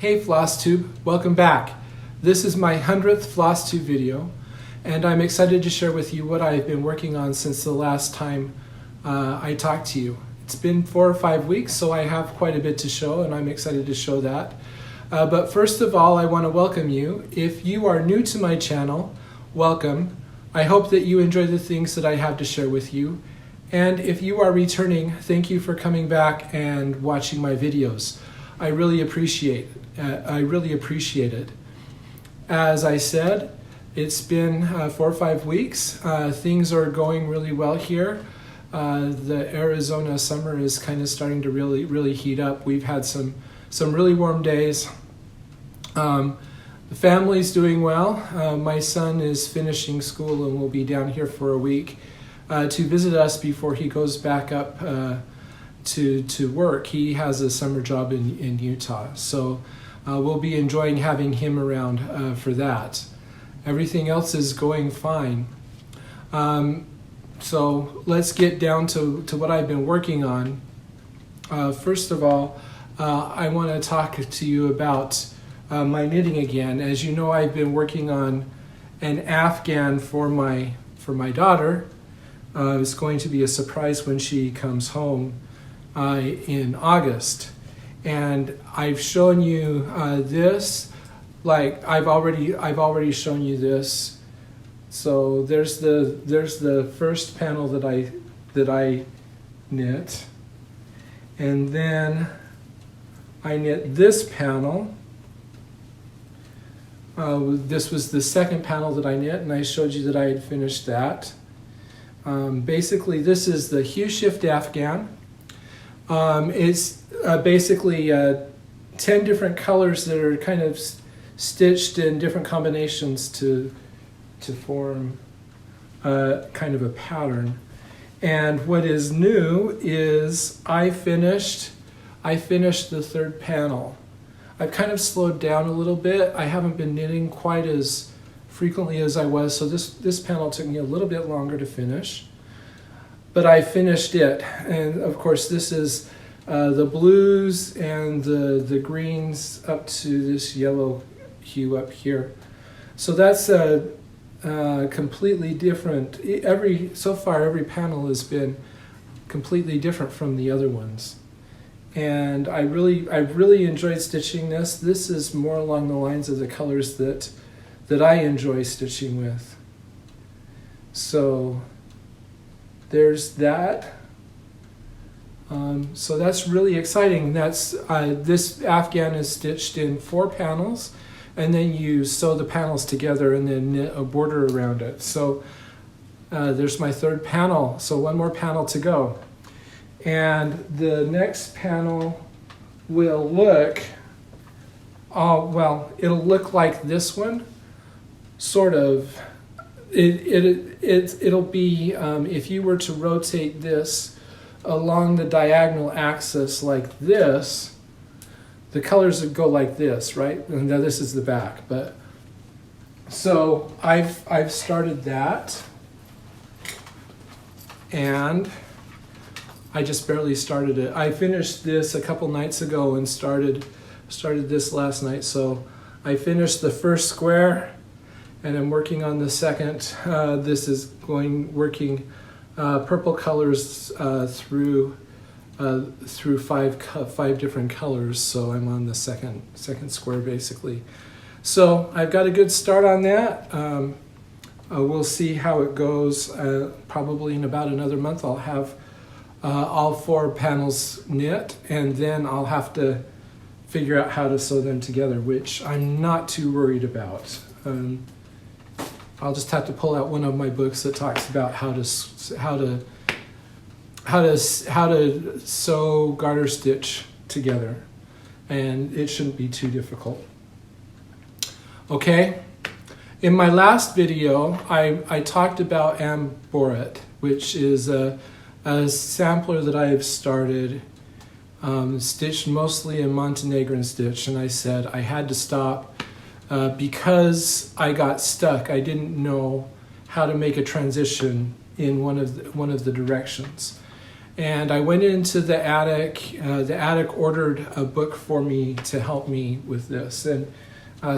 Hey FlossTube, welcome back. This is my 100th FlossTube video, and I'm excited to share with you what I've been working on since the last time I talked to you. It's been 4 or 5 weeks, so I have quite a bit to show, and I'm excited to show that. But first of all, I want to welcome you. If you are new to my channel, welcome. I hope that you enjoy the things that I have to share with you. And if you are returning, thank you for coming back and watching my videos. I really appreciate it. As I said, it's been 4 or 5 weeks. Things are going really well here. The Arizona summer is kind of starting to really heat up. We've had some really warm days. The family's doing well. My son is finishing school and will be down here for a week to visit us before he goes back up to work. He has a summer job in Utah, so we'll be enjoying having him around for that. Everything else is going fine. So let's get down to what I've been working on. First of all, I want to talk to you about my knitting again. As you know, I've been working on an Afghan for my daughter. It's going to be a surprise when she comes home in August, and I've shown you this. Like I've already shown you this. So there's the first panel that I knit, and then I knit this panel. This was the second panel that I knit, and I showed you that I had finished that. Basically, this is the Hue Shift Afghan. It's basically 10 different colors that are kind of stitched in different combinations to form kind of a pattern. And what is new is I finished the third panel. I've kind of slowed down a little bit. I haven't been knitting quite as frequently as I was, so this panel took me a little bit longer to finish. But I finished it, and of course this is the blues and the greens up to this yellow hue up here. So that's a completely different. So far every panel has been completely different from the other ones, and I really enjoyed stitching this. This is more along the lines of the colors that I enjoy stitching with. So there's that. So that's really exciting. That's this Afghan is stitched in 4 panels, and then you sew the panels together and then knit a border around it. So there's my third panel. So 1 more panel to go, and the next panel will look. Well, it'll look like this one, sort of. It'll be if you were to rotate this along the diagonal axis like this, the colors would go like this, right? And now this is the back, but so I've started that, and I just barely started it. I finished this a couple nights ago and started this last night. So I finished the first square, and I'm working on the second. This is working purple colors through 5 different colors. So I'm on the second square basically. So I've got a good start on that. We'll see how it goes. Probably in about another month I'll have all 4 panels knit, and then I'll have to figure out how to sew them together, which I'm not too worried about. I'll just have to pull out one of my books that talks about how to sew garter stitch together, and it shouldn't be too difficult. Okay, in my last video I talked about Amboret, which is a sampler that I have started, stitched mostly in Montenegrin stitch, and I said I had to stop because I got stuck. I didn't know how to make a transition in one of the directions, And I went into the attic. The attic ordered a book for me to help me with this. And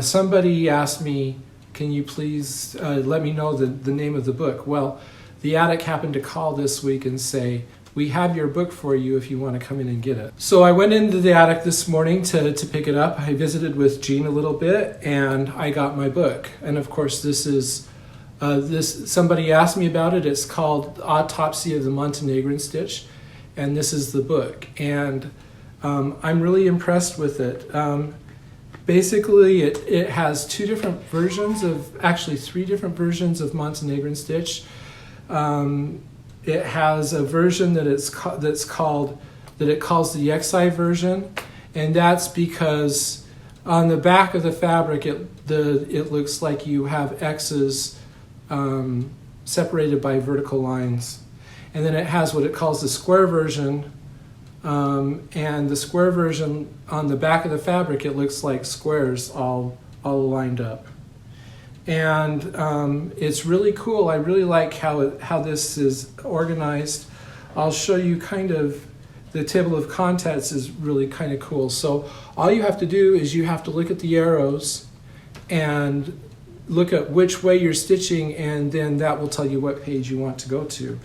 somebody asked me, can you please let me know the name of the book? Well, the attic happened to call this week and say, we have your book for you if you want to come in and get it. So I went into the attic this morning to pick it up. I visited with Jean a little bit and I got my book. And of course this is, somebody asked me about it. It's called Autopsy of the Montenegrin Stitch. And this is the book. And I'm really impressed with it. Basically it has two different versions actually three different versions of Montenegrin Stitch. It has a version that it calls the XI version, and that's because on the back of the fabric it looks like you have X's separated by vertical lines, and then it has what it calls the square version, and the square version on the back of the fabric it looks like squares all lined up. And it's really cool. I really like how this is organized. I'll show you kind of, the table of contents is really kind of cool. So all you have to do is you have to look at the arrows and look at which way you're stitching, and then that will tell you what page you want to go to.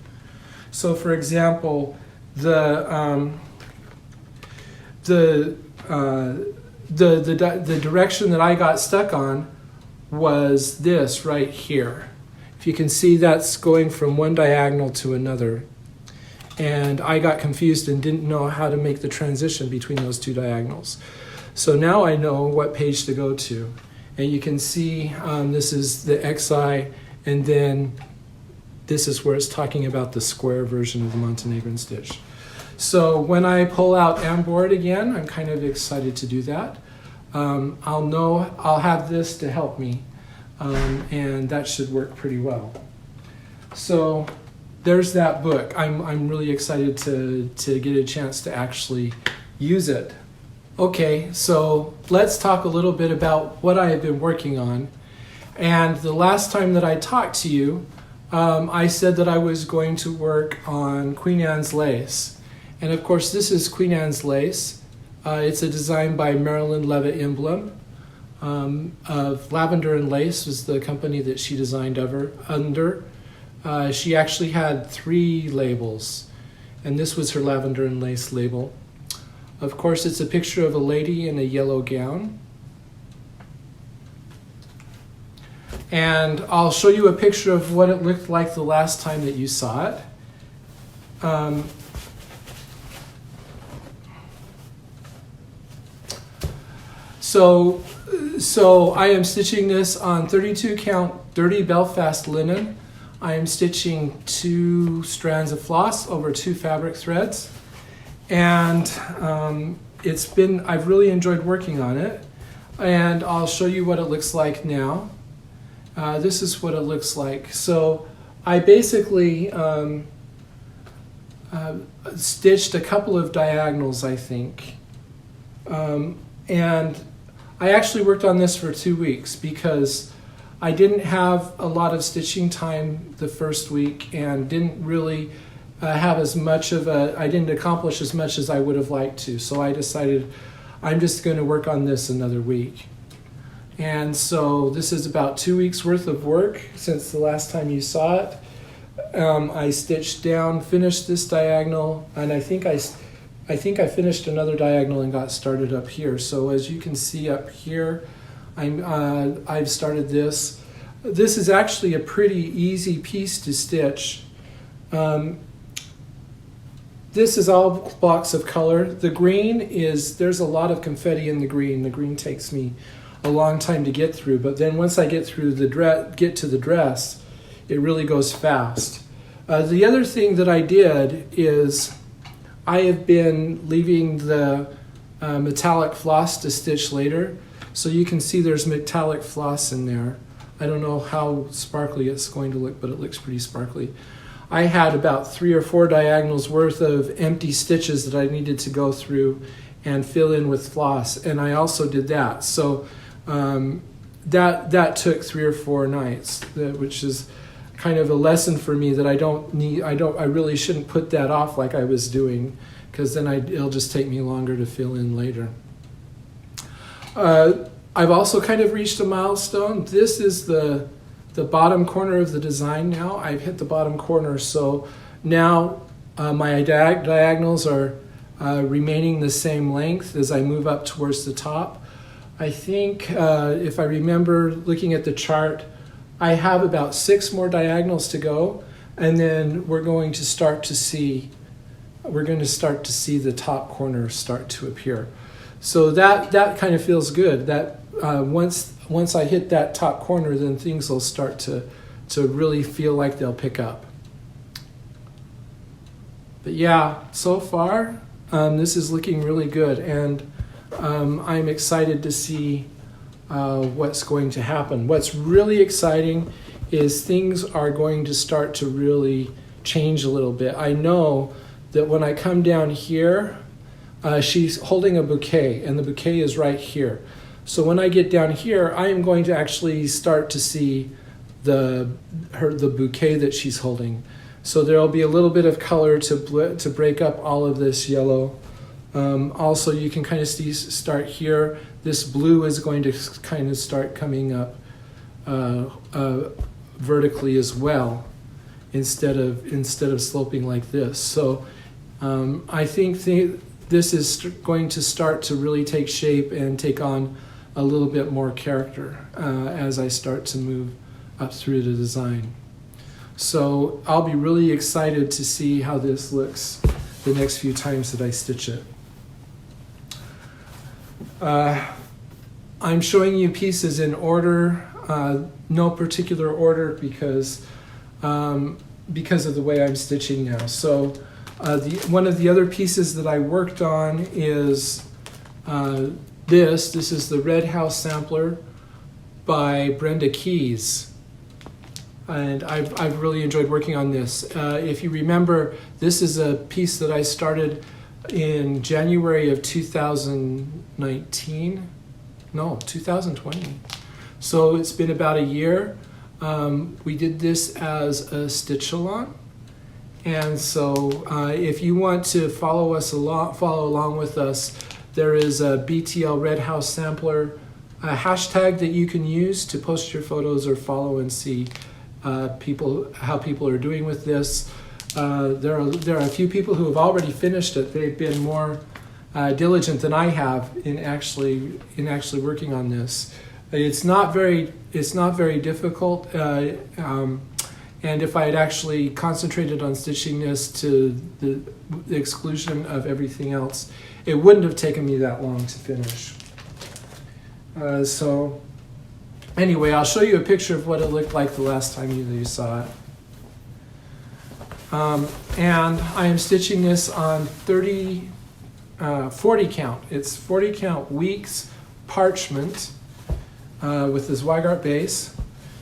So for example, the direction that I got stuck on was this right here. If you can see, that's going from one diagonal to another. And I got confused and didn't know how to make the transition between those two diagonals. So now I know what page to go to. And you can see this is the XI, and then this is where it's talking about the square version of the Montenegrin stitch. So when I pull out Amboard again, I'm kind of excited to do that. I'll have this to help me, and that should work pretty well. So there's that book. I'm really excited to get a chance to actually use it. Okay, so let's talk a little bit about what I have been working on. And the last time that I talked to you, I said that I was going to work on Queen Anne's lace. And of course, this is Queen Anne's lace. It's a design by Marilyn, Leavitt, Imblum. Of Lavender and Lace was the company that she designed under. She actually had 3 labels, and this was her Lavender and Lace label. Of course, it's a picture of a lady in a yellow gown. And I'll show you a picture of what it looked like the last time that you saw it. So I am stitching this on 32 count Dirty Belfast Linen. I am stitching 2 strands of floss over 2 fabric threads. And I've really enjoyed working on it. And I'll show you what it looks like now. This is what it looks like. So I basically stitched a couple of diagonals, I think. And I actually worked on this for 2 weeks because I didn't have a lot of stitching time the first week and didn't really have as much of I didn't accomplish as much as I would have liked to. So I decided I'm just going to work on this another week. And so this is about 2 weeks worth of work since the last time you saw it. I stitched down, finished this diagonal, and I think I finished another diagonal and got started up here. So as you can see up here, I've started this. This is actually a pretty easy piece to stitch. This is all blocks of color. The green there's a lot of confetti in the green. The green takes me a long time to get through, but then once I get through get to the dress, it really goes fast. The other thing that I did is I have been leaving the metallic floss to stitch later. So you can see there's metallic floss in there. I don't know how sparkly it's going to look, but it looks pretty sparkly. I had about 3 or 4 diagonals worth of empty stitches that I needed to go through and fill in with floss, and I also did that. So that took 3 or 4 nights, which is kind of a lesson for me that I really shouldn't put that off like I was doing, because then it'll just take me longer to fill in later. I've also kind of reached a milestone. This is the bottom corner of the design now. I've hit the bottom corner, so now my diagonals are remaining the same length as I move up towards the top. I think if I remember looking at the chart, I have about 6 more diagonals to go, and then we're going to start to see the top corner start to appear. So that kind of feels good. That once I hit that top corner, then things will start to really feel like they'll pick up. But yeah, so far this is looking really good, and I'm excited to see what's going to happen. What's really exciting is things are going to start to really change a little bit. I know that when I come down here, she's holding a bouquet, and the bouquet is right here. So when I get down here, I am going to actually start to see the bouquet that she's holding. So there'll be a little bit of color to break up all of this yellow. Also, you can kind of start here. This blue is going to kind of start coming up vertically as well, instead of sloping like this. So I think this is going to start to really take shape and take on a little bit more character as I start to move up through the design. So I'll be really excited to see how this looks the next few times that I stitch it. I'm showing you pieces in order, no particular order, because of the way I'm stitching now. So one of the other pieces that I worked on is this is the Red House Sampler by Brenda Keys. And I've really enjoyed working on this. If you remember, this is a piece that I started in January of 2020. So it's been about a year. We did this as a stitch-along. And so if you want to follow along with us, there is a BTL Red House Sampler hashtag that you can use to post your photos or follow and see how people are doing with this. There are a few people who have already finished it. They've been more diligent than I have in actually working on this. It's not very difficult. And if I had actually concentrated on stitching this to the exclusion of everything else, it wouldn't have taken me that long to finish. So anyway, I'll show you a picture of what it looked like the last time you saw it. And I am stitching this on 40 count. It's 40 count weeks parchment with the Zweigart base.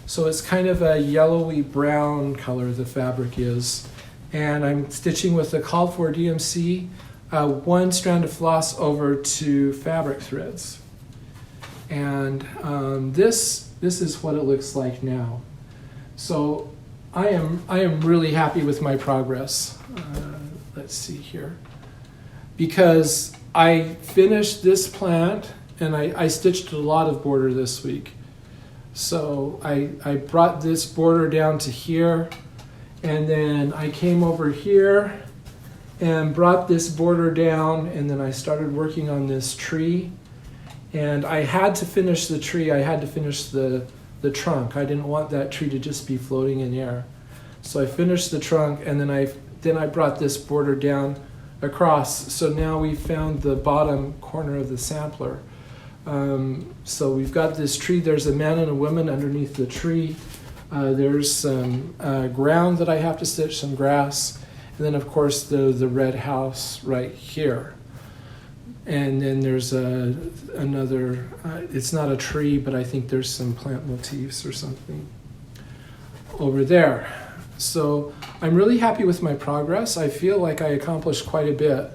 So it's kind of a yellowy brown color, the fabric is. And I'm stitching with the called for DMC, 1 strand of floss over 2 fabric threads. And this is what it looks like now. So I am really happy with my progress. Let's see here. Because I finished this plant and I stitched a lot of border this week. So I brought this border down to here, and then I came over here and brought this border down, and then I started working on this tree. And I had to finish the tree. I had to finish the trunk. I didn't want that tree to just be floating in air. So I finished the trunk, and then I brought this border down across. So now we found the bottom corner of the sampler. So we've got this tree. There's a man and a woman underneath the tree. There's some ground that I have to stitch, some grass, and then of course the red house right here. And then there's another, it's not a tree, but I think there's some plant motifs or something over there. So I'm really happy with my progress. I feel like I accomplished quite a bit,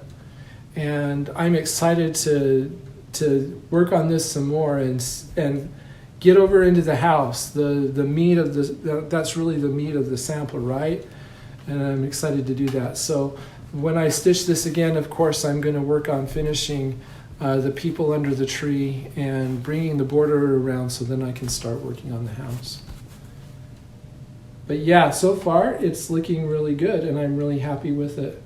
and I'm excited to work on this some more and get over into the house. The meat of that's really the meat of the sampler, right? And I'm excited to do that. So when I stitch this again, of course, I'm going to work on finishing the people under the tree and bringing the border around, so then I can start working on the house. But yeah, so far it's looking really good, and I'm really happy with it.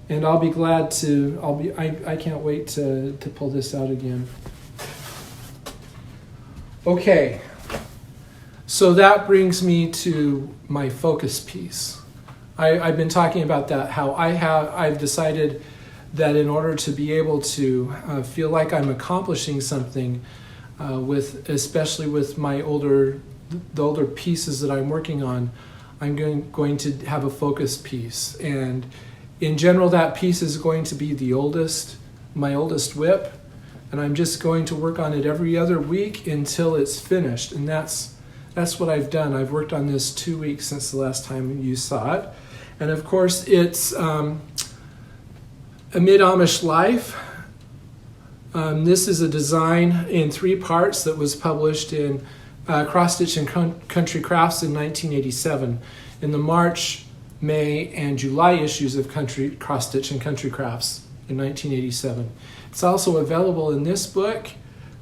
And I'll be glad to. I can't wait to pull this out again. Okay, so that brings me to my focus piece. I've been talking about that, how I've decided that in order to be able to feel like I'm accomplishing something especially with the older pieces that I'm working on, I'm going to have a focus piece. And in general, that piece is going to be my oldest whip. And I'm just going to work on it every other week until it's finished. And that's what I've done. I've worked on this 2 weeks since the last time you saw it. And of course, it's Amid Amish Life. This is a design in 3 parts that was published in Cross Stitch and Country Crafts in 1987, in the March, May, and July issues of Cross Stitch and Country Crafts in 1987. It's also available in this book,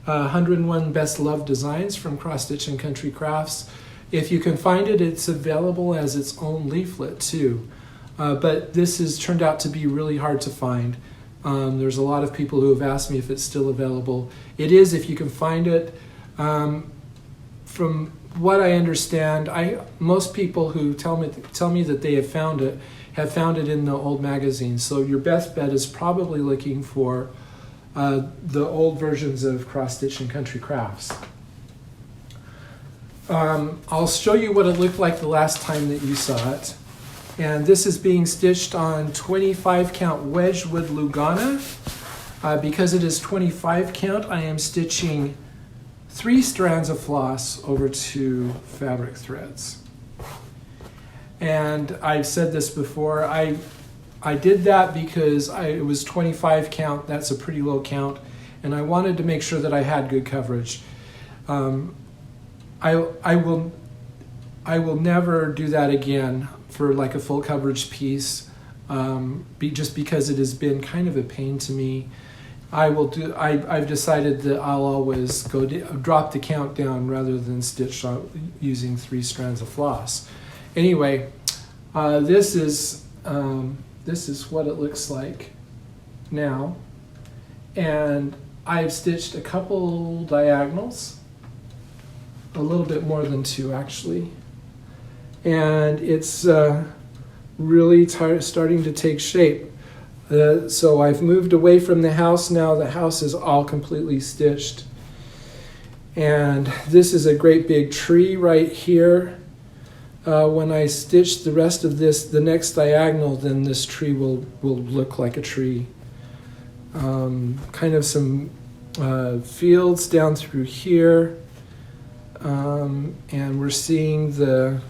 101 Best Loved Designs from Cross Stitch and Country Crafts. If you can find it, it's available as its own leaflet too. But this has turned out to be really hard to find. There's a lot of people who have asked me if it's still available. It is, if you can find it. From what I understand, most people who tell me that they have found it in the old magazines. So your best bet is probably looking for the old versions of Cross Stitch and Country Crafts. I'll show you what it looked like the last time that you saw it. And this is being stitched on 25 count Wedgewood Lugana. Because it is 25 count, I am stitching 3 strands of floss over 2 fabric threads. And I've said this before, I did that because it was 25 count, that's a pretty low count, and I wanted to make sure that I had good coverage. I will never do that again for like a full coverage piece, just because it has been kind of a pain to me. I've decided that I'll always drop the count down rather than stitch using 3 strands of floss. Anyway, this is what it looks like now, and I've stitched a couple diagonals, a little bit more than 2 actually, and it's really starting to take shape. So I've moved away from the house now. The house is all completely stitched, and this is a great big tree right here. When I stitch the rest of the next diagonal, then this tree will look like a tree. Kind of some fields down through here, and we're seeing the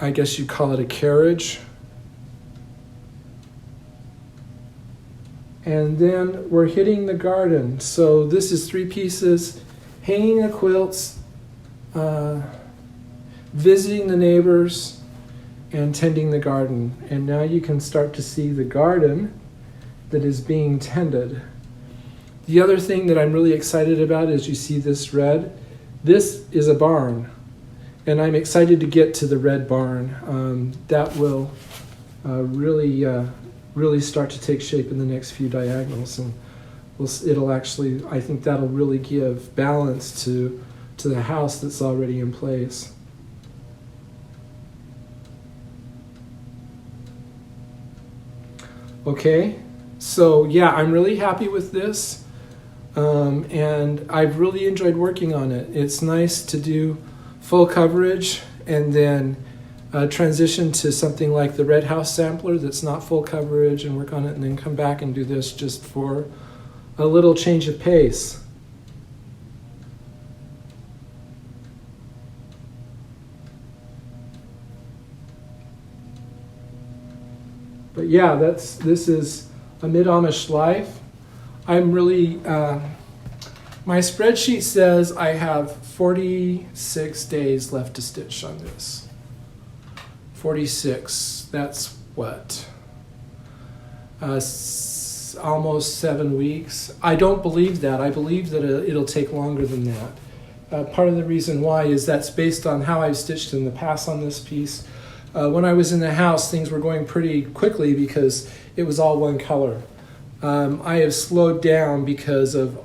I guess you call it a carriage. And then we're hitting the garden. So this is 3 pieces, hanging the quilts, visiting the neighbors, and tending the garden. And now you can start to see the garden that is being tended. The other thing that I'm really excited about is you see this red. This is a barn, and I'm excited to get to the red barn. That will really start to take shape in the next few diagonals, and it'll actually, I think that'll really give balance to the house that's already in place. Okay, so yeah, I'm really happy with this, and I've really enjoyed working on it. It's nice to do full coverage and then transition to something like the Red House sampler that's not full coverage and work on it, and then come back and do this just for a little change of pace. But yeah, this is Amid Amish Life. I'm really My spreadsheet says I have 46 days left to stitch on this. 46, that's what? Almost 7 weeks. I don't believe that. I believe that it'll take longer than that. Part of the reason why is that's based on how I've stitched in the past on this piece. When I was in the house, things were going pretty quickly because it was all one color. I have slowed down because of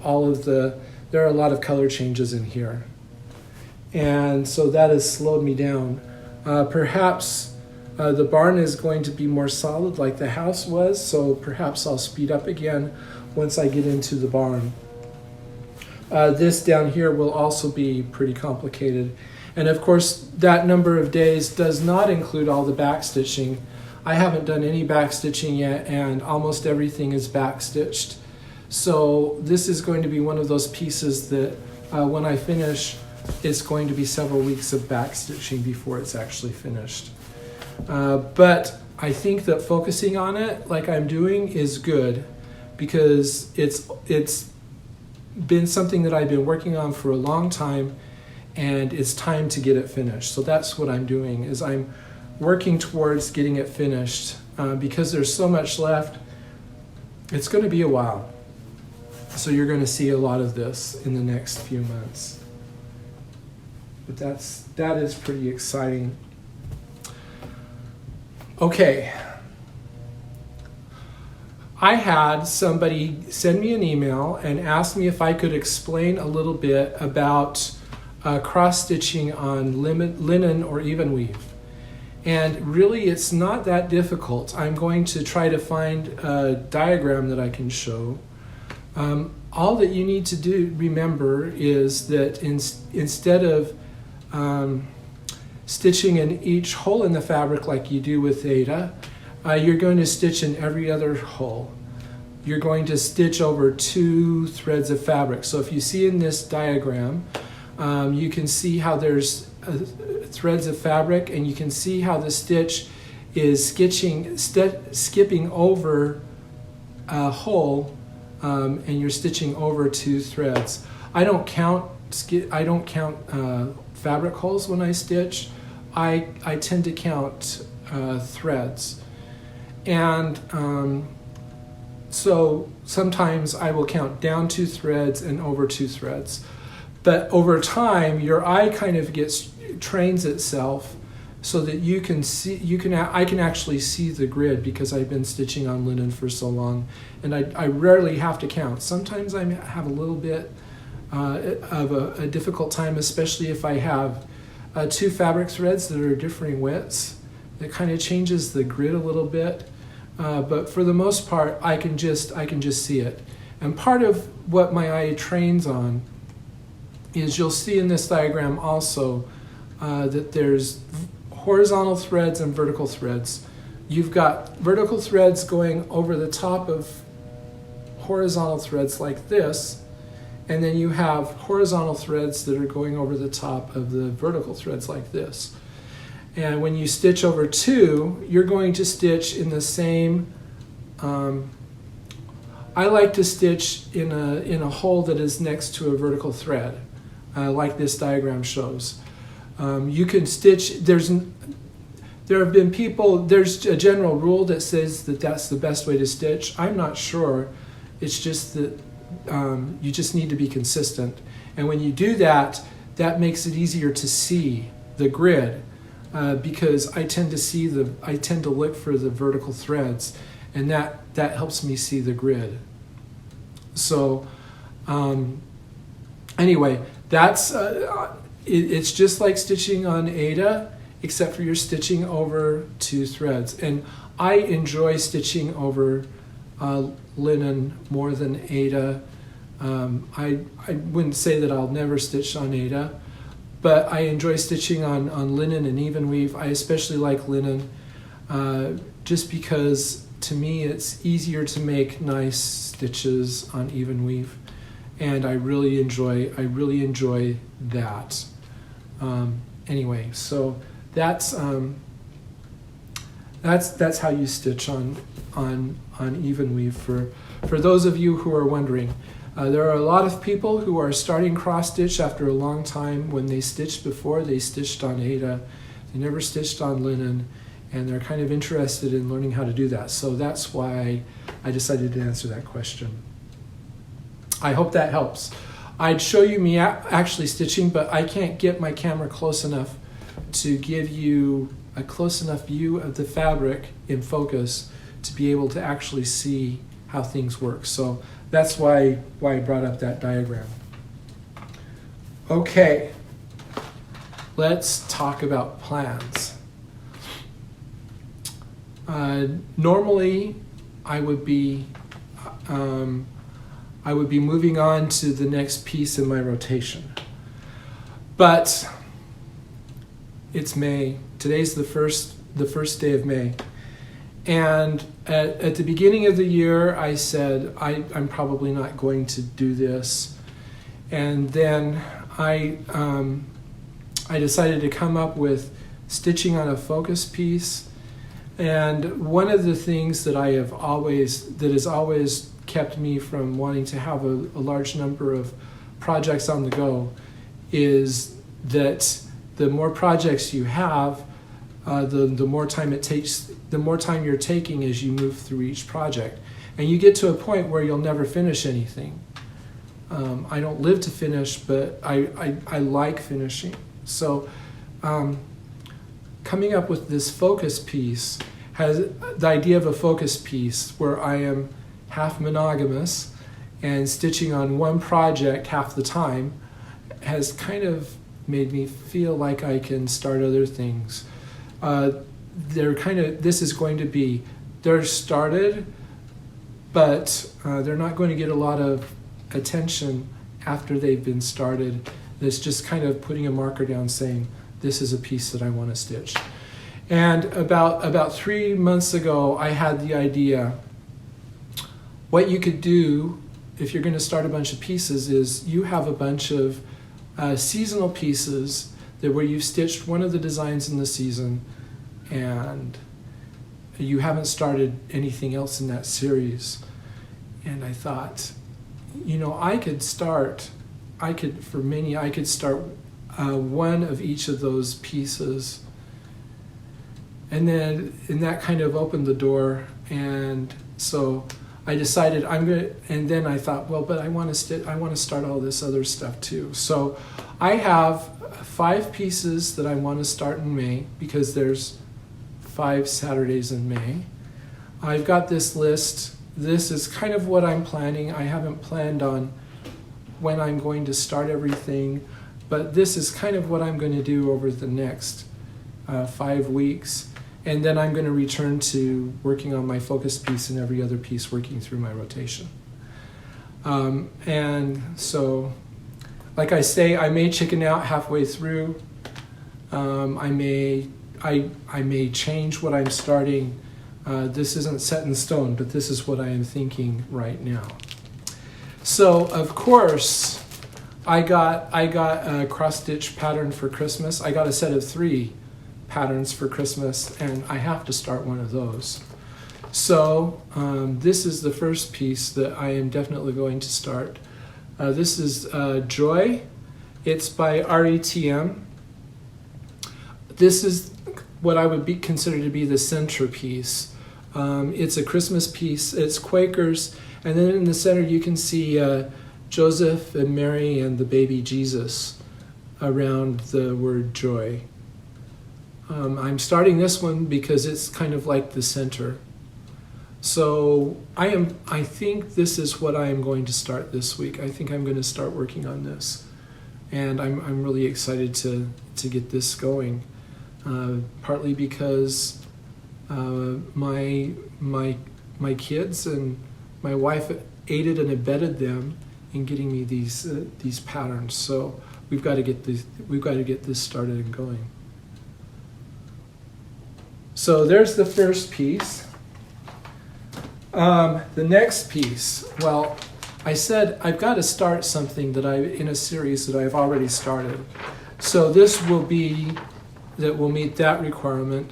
there are a lot of color changes in here. And so that has slowed me down. Perhaps the barn is going to be more solid like the house was, so perhaps I'll speed up again once I get into the barn. This down here will also be pretty complicated. And of course, that number of days does not include all the back stitching. I haven't done any back stitching yet, and almost everything is back stitched. So this is going to be one of those pieces that when I finish, it's going to be several weeks of back stitching before it's actually finished. But I think that focusing on it like I'm doing is good, because it's been something that I've been working on for a long time, and it's time to get it finished. So that's what I'm doing, is I'm working towards getting it finished, because there's so much left. It's going to be a while. So you're going to see a lot of this in the next few months. But that is pretty exciting. Okay. I had somebody send me an email and ask me if I could explain a little bit about cross-stitching on linen or Evenweave. And really, it's not that difficult. I'm going to try to find a diagram that I can show. All that you need to remember is that instead of stitching in each hole in the fabric like you do with Ada, you're going to stitch in every other hole. You're going to stitch over 2 threads of fabric. So if you see in this diagram, you can see how there's threads of fabric, and you can see how the stitch is skipping over a hole, and you're stitching over 2 threads. I don't count fabric holes when I stitch. I tend to count threads, and so sometimes I will count down 2 threads and over 2 threads. But over time, your eye kind of trains itself so that you can see. I can actually see the grid because I've been stitching on linen for so long, and I rarely have to count. Sometimes I have a little bit of a difficult time, especially if I have 2 fabric threads that are differing widths. It kind of changes the grid a little bit, but for the most part, I can just see it. And part of what my eye trains on is, you'll see in this diagram also that there's horizontal threads and vertical threads. You've got vertical threads going over the top of horizontal threads like this, and then you have horizontal threads that are going over the top of the vertical threads like this. And when you stitch over 2, you're going to stitch in the same, I like to stitch in a hole that is next to a vertical thread, like this diagram shows. You can stitch, there have been people, there's a general rule that says that that's the best way to stitch. I'm not sure. It's just that you just need to be consistent. And when you do that, that makes it easier to see the grid, because I tend to look for the vertical threads, and that helps me see the grid. So anyway, that's it's just like stitching on Ada, except for you're stitching over 2 threads. And I enjoy stitching over linen more than Ada. I wouldn't say that I'll never stitch on Ada, but I enjoy stitching on linen and Evenweave. I especially like linen, just because to me it's easier to make nice stitches on Evenweave, and I really enjoy that. Anyway, so that's how you stitch on Evenweave. For those of you who are wondering, There are a lot of people who are starting cross stitch after a long time. When they stitched before, they stitched on Aida. They never stitched on linen, and they're kind of interested in learning how to do that. So that's why I decided to answer that question. I hope that helps. I'd show you me actually stitching, but I can't get my camera close enough to give you a close enough view of the fabric in focus to be able to actually see how things work. So that's why I brought up that diagram. Okay, let's talk about plans. Normally, I would be moving on to the next piece in my rotation, but it's May. Today's the first day of May, and at the beginning of the year, I said I'm probably not going to do this, and then I decided to come up with stitching on a focus piece. And one of the things that has always kept me from wanting to have a large number of projects on the go is that the more projects you have, the more time it takes, the more time you're taking as you move through each project. And you get to a point where you'll never finish anything. I don't live to finish, but I like finishing. So coming up with this focus piece has the idea of a focus piece where I am half monogamous and stitching on one project half the time has kind of made me feel like I can start other things. This is going to be, they're started, but they're not going to get a lot of attention after they've been started. It's just kind of putting a marker down saying, this is a piece that I want to stitch. And about 3 months ago, I had the idea, what you could do if you're going to start a bunch of pieces is you have a bunch of seasonal pieces where you've stitched one of the designs in the season and you haven't started anything else in that series. And I thought, I could start one of each of those pieces, and that kind of opened the door. And so I decided and then I thought, well, but I want to start all this other stuff too. So I have 5 pieces that I want to start in May because there's 5 Saturdays in May. I've got this list. This is kind of what I'm planning. I haven't planned on when I'm going to start everything, but this is kind of what I'm going to do over the next 5 weeks. And then I'm going to return to working on my focus piece and every other piece working through my rotation. And so, like I say, I may chicken out halfway through. I may change what I'm starting. This isn't set in stone, but this is what I am thinking right now. So, of course, I got a cross-stitch pattern for Christmas. I got a set of 3 patterns for Christmas, and I have to start one of those. So this is the first piece that I am definitely going to start. This is Joy. It's by RETM. This is what I would consider to be the centerpiece. It's a Christmas piece. It's Quakers, and then in the center you can see Joseph and Mary and the baby Jesus around the word joy. I'm starting this one because it's kind of like the center. So I think this is what I am going to start this week. I think I'm going to start working on this. And I'm really excited to get this going. Partly because my kids and my wife aided and abetted them in getting me these patterns. So we've got to get this started and going. So there's the first piece. The next piece, well, I said I've got to start something in a series that I've already started. So this will meet that requirement.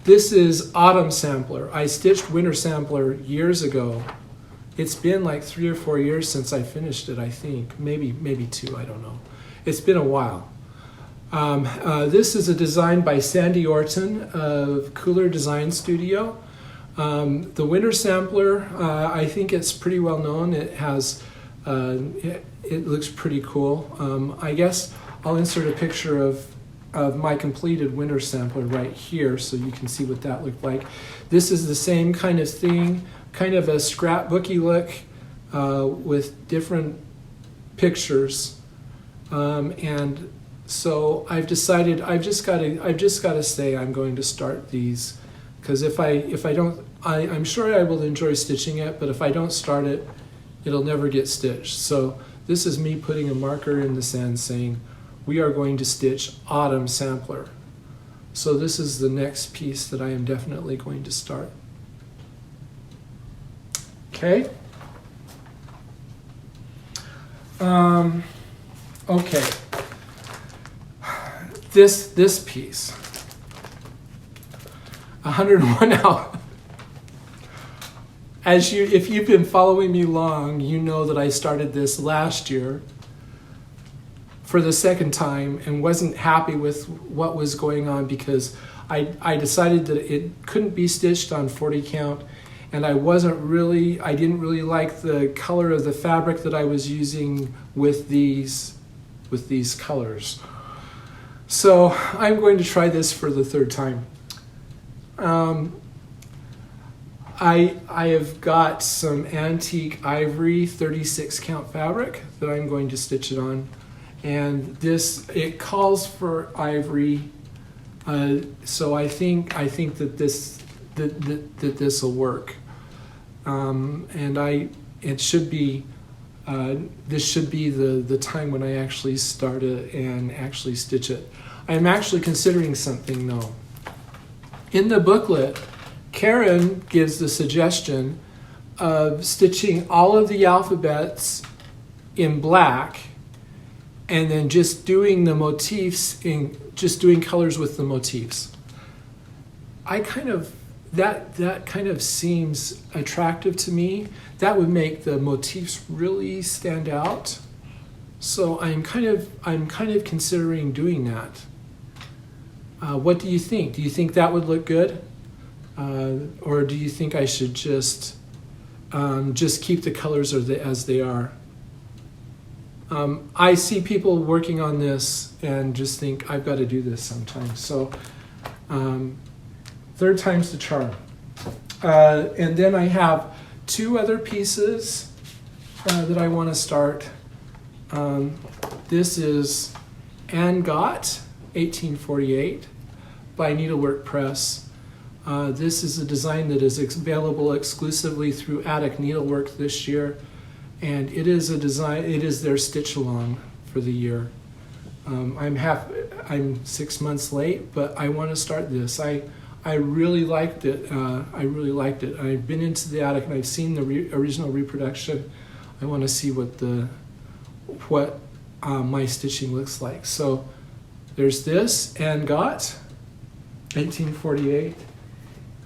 This is Autumn Sampler. I stitched Winter Sampler years ago, It's been like 3 or 4 years since I finished it, I think. Maybe 2, I don't know. It's been a while. This is a design by Sandy Orton of Cooler Design Studio. The winter sampler, I think it's pretty well known. It has, it looks pretty cool. I guess I'll insert a picture of my completed winter sampler right here so you can see what that looked like. This is the same kind of thing, kind of a scrapbooky look with different pictures. And so I've decided I've just got to say I'm going to start these, because if I don't, I'm sure I will enjoy stitching it, but if I don't start it, it'll never get stitched. So this is me putting a marker in the sand saying we are going to stitch Autumn Sampler. So this is the next piece that I am definitely going to start. Okay. Okay. This piece, 101 out. If you've been following me long, you know that I started this last year for the second time and wasn't happy with what was going on because I decided that it couldn't be stitched on 40 count, and I didn't really like the color of the fabric that I was using with these colors. So I'm going to try this for the third time. I have got some antique ivory 36 count fabric that I'm going to stitch it on, and it calls for ivory, so I think that this will work, and this should be the time when I actually start it and actually stitch it. I'm actually considering something though. In the booklet, Karen gives the suggestion of stitching all of the alphabets in black and then just doing the motifs just doing colors with the motifs. That kind of seems attractive to me. That would make the motifs really stand out. So I'm kind of considering doing that. What do you think? Do you think that would look good? Or do you think I should just keep the colors as they are? I see people working on this and just think I've got to do this sometime. So third time's the charm. And then I have 2 other pieces that I want to start. This is Anne Gott, 1848, by Needlework Press. This is a design that is available exclusively through Attic Needlework this year, and it is their stitch along for the year. I'm 6 months late, but I want to start this. I really liked it. I've been into the attic and I've seen the original reproduction. I want to see what my stitching looks like. So there's this, Anne Gott, 1848.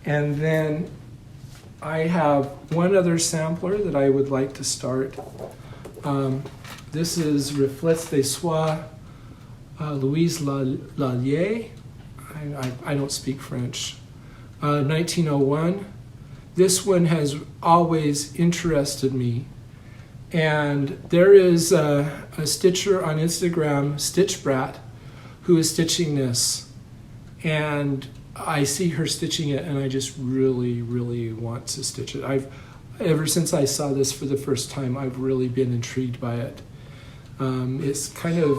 And then I have one other sampler that I would like to start. This is Reflets des Soies, Louise Lallier. I don't speak French. 1901. This one has always interested me. And there is a stitcher on Instagram, Stitch Brat, who is stitching this. And I see her stitching it, and I just really, really want to stitch it. Ever since I saw this for the first time, I've really been intrigued by it. It's kind of,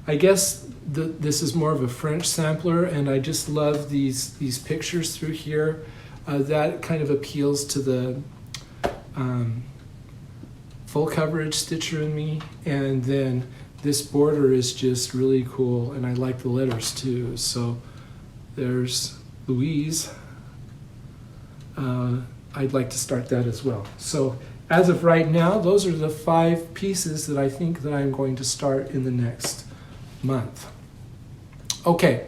I guess this is more of a French sampler, and I just love these pictures through here. That kind of appeals to the full coverage stitcher in me, and then this border is just really cool, and I like the letters too. So there's Louise. I'd like to start that as well. So as of right now, those are the 5 pieces that I think that I'm going to start in the next month. Okay,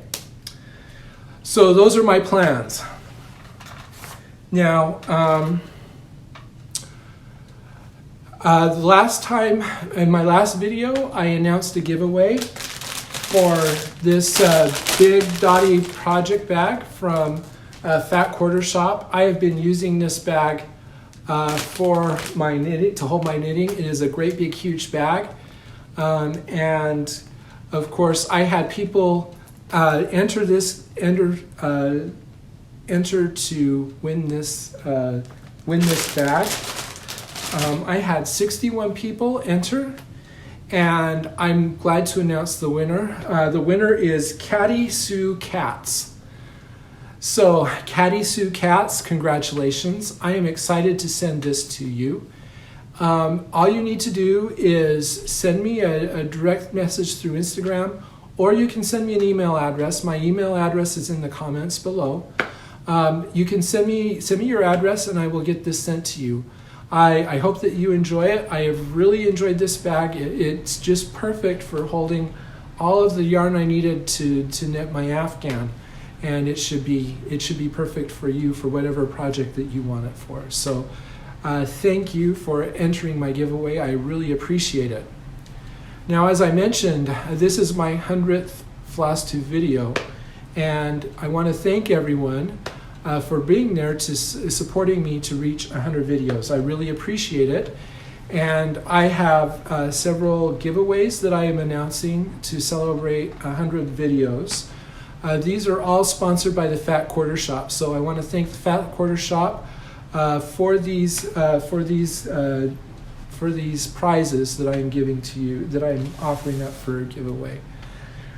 so those are my plans. Now, The last time, in my last video, I announced a giveaway for this big Dottie project bag from Fat Quarter Shop. I have been using this bag for my knitting, to hold my knitting. It is a great big huge bag. And of course I had people enter to win this bag. I had 61 people enter, and I'm glad to announce the winner. The winner is Caddy Sue Cats. So, Caddy Sue Cats, congratulations. I am excited to send this to you. All you need to do is send me a direct message through Instagram, or you can send me an email address. My email address is in the comments below. You can send me your address, and I will get this sent to you. I hope that you enjoy it. I have really enjoyed this bag. It's just perfect for holding all of the yarn I needed to knit my Afghan, and it should be perfect for you for whatever project that you want it for. So thank you for entering my giveaway. I really appreciate it. Now, as I mentioned, this is my 100th Floss 2 video, and I want to thank everyone for being there, to supporting me to reach 100 videos. I really appreciate it. And I have several giveaways that I am announcing to celebrate 100 videos. These are all sponsored by the Fat Quarter Shop. So I want to thank the Fat Quarter Shop for these prizes that I am giving to you, that I'm offering up for a giveaway.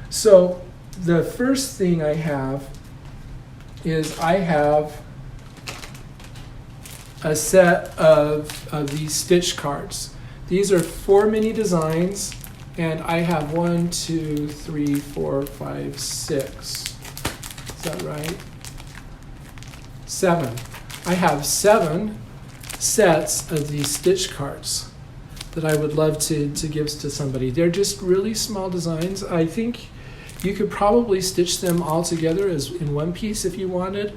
So the first thing I have is I have a set of these stitch cards. These are 4 mini designs, and I have 1, 2, 3, 4, 5, 6. Is that right? 7. I have 7 sets of these stitch cards that I would love to give to somebody. They're just really small designs. I think you could probably stitch them all together as in one piece if you wanted,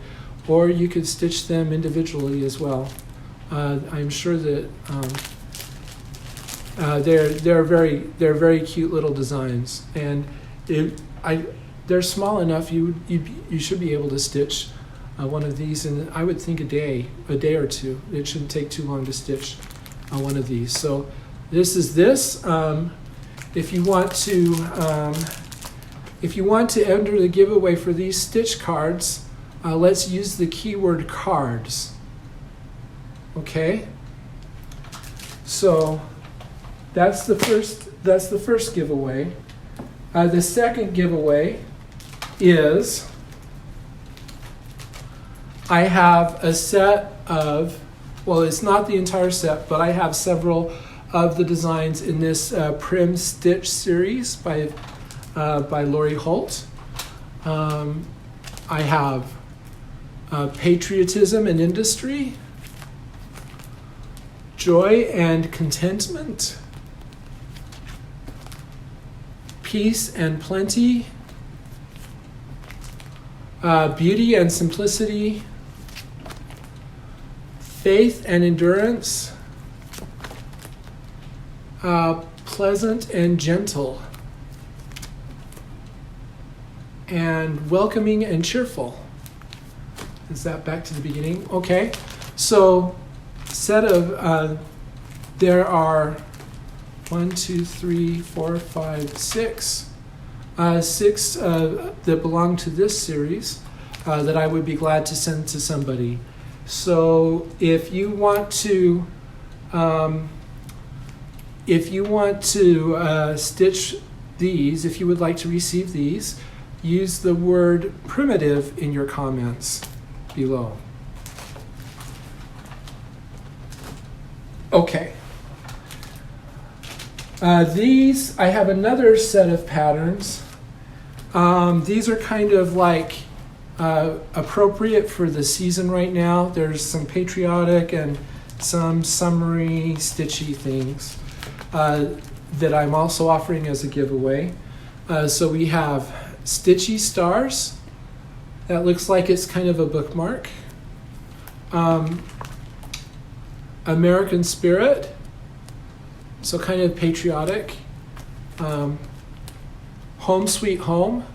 or you could stitch them individually as well. I'm sure that they're very cute little designs, and they're small enough you should be able to stitch one of these in, I would think, a day or two. It shouldn't take too long to stitch one of these. So this is this. If you want to enter the giveaway for these stitch cards, let's use the keyword cards. Okay? So that's the first giveaway. The second giveaway is I have a set of, well, it's not the entire set, but I have several of the designs in this Prim Stitch series by Lori Holt. I have Patriotism and Industry, Joy and Contentment, Peace and Plenty, Beauty and Simplicity, Faith and Endurance, Pleasant and Gentle, and Welcoming and Cheerful. Is that back to the beginning? Okay, so set of, there are 1, 2, 3, 4, 5, 6, 6 that belong to this series that I would be glad to send to somebody. So if you want to stitch these, if you would like to receive these, use the word primitive in your comments below. Okay. These, I have another set of patterns. These are kind of like appropriate for the season right now. There's some patriotic and some summery stitchy things that I'm also offering as a giveaway. So we have Stitchy Stars. That looks like it's kind of a bookmark. American Spirit, So kind of patriotic. Home Sweet Home.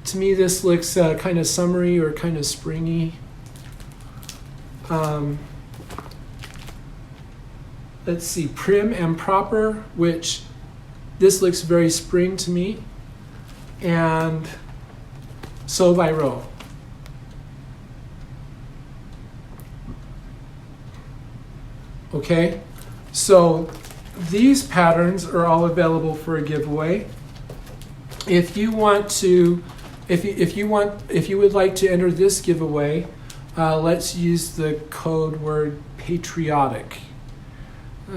To me, this looks kind of summery or kind of springy. Let's see, Prim and Proper, which this looks very spring to me. And So by Row. Okay, so these patterns are all available for a giveaway. If you want to, if you would like to enter this giveaway, let's use the code word patriotic.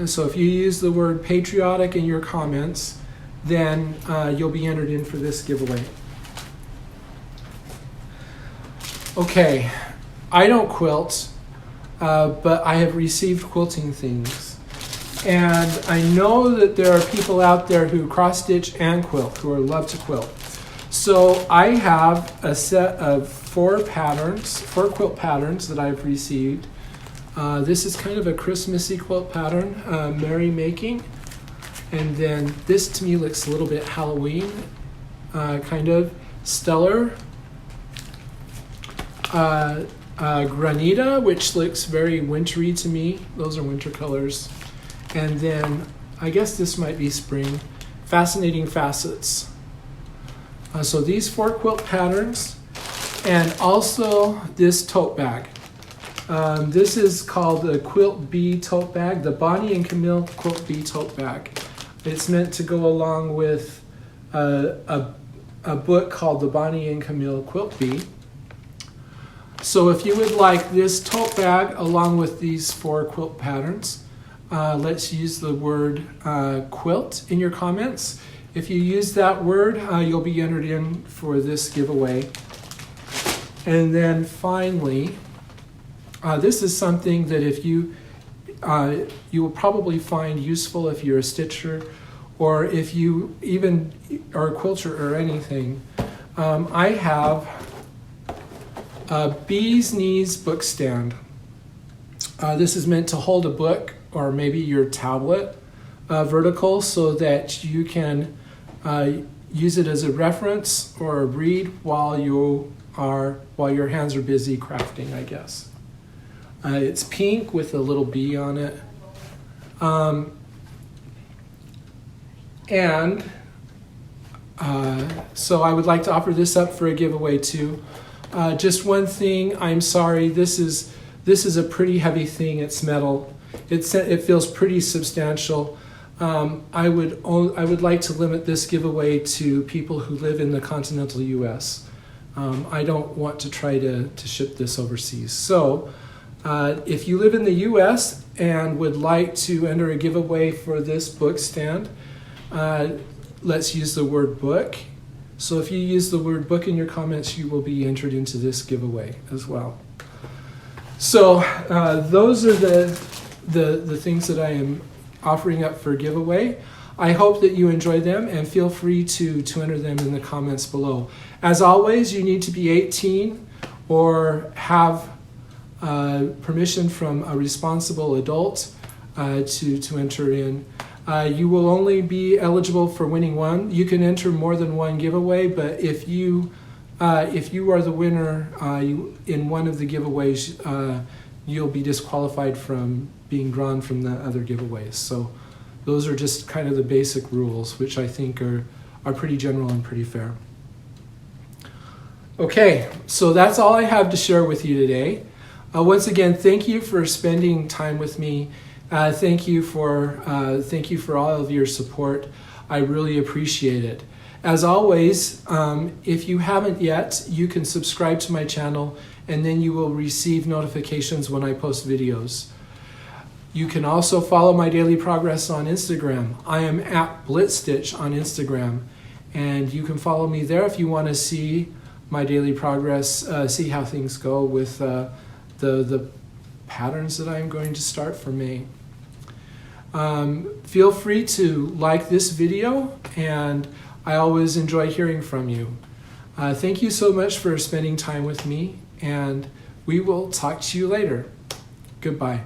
So if you use the word patriotic in your comments, then you'll be entered in for this giveaway. Okay, I don't quilt, but I have received quilting things. And I know that there are people out there who cross-stitch and quilt, who love to quilt. So I have a set of 4 quilt patterns that I've received. This is kind of a Christmassy quilt pattern, Merry Making. And then this to me looks a little bit Halloween, kind of Stellar. Granita, which looks very wintry to me. Those are winter colors. And then I guess this might be spring. Fascinating Facets. So these 4 quilt patterns, and also this tote bag. This is called the Quilt Bee tote bag, the Bonnie and Camille Quilt Bee tote bag. It's meant to go along with a book called the Bonnie and Camille Quilt Bee. So if you would like this tote bag along with these 4 quilt patterns, let's use the word quilt in your comments. If you use that word, you'll be entered in for this giveaway. And then finally, this is something that if you will probably find useful if you're a stitcher, or if you even are a quilter or anything. I have a Bee's Knees book stand. This is meant to hold a book or maybe your tablet vertical so that you can use it as a reference or read while your hands are busy crafting, I guess. It's pink with a little bee on it. So I would like to offer this up for a giveaway too. Just one thing, I'm sorry, this is a pretty heavy thing. It's metal. It feels pretty substantial. I would like to limit this giveaway to people who live in the continental U.S. I don't want to try to ship this overseas. So if you live in the U.S. and would like to enter a giveaway for this book stand, let's use the word book. So if you use the word book in your comments, you will be entered into this giveaway as well. So those are the things that I am offering up for giveaway. I hope that you enjoy them, and feel free to enter them in the comments below. As always, you need to be 18 or have permission from a responsible adult to enter in. You will only be eligible for winning one. You can enter more than one giveaway, but if you are the winner in one of the giveaways, you'll be disqualified from being drawn from the other giveaways. So those are just kind of the basic rules, which I think are pretty general and pretty fair. Okay, so that's all I have to share with you today. Once again, thank you for spending time with me. Thank you for all of your support. I really appreciate it. As always, if you haven't yet, you can subscribe to my channel, and then you will receive notifications when I post videos. You can also follow my daily progress on Instagram. I am at blitstitch on Instagram, and you can follow me there if you want to see my daily progress, see how things go with the patterns that I'm going to start for May. Feel free to like this video, and I always enjoy hearing from you. Thank you so much for spending time with me, and we will talk to you later. Goodbye.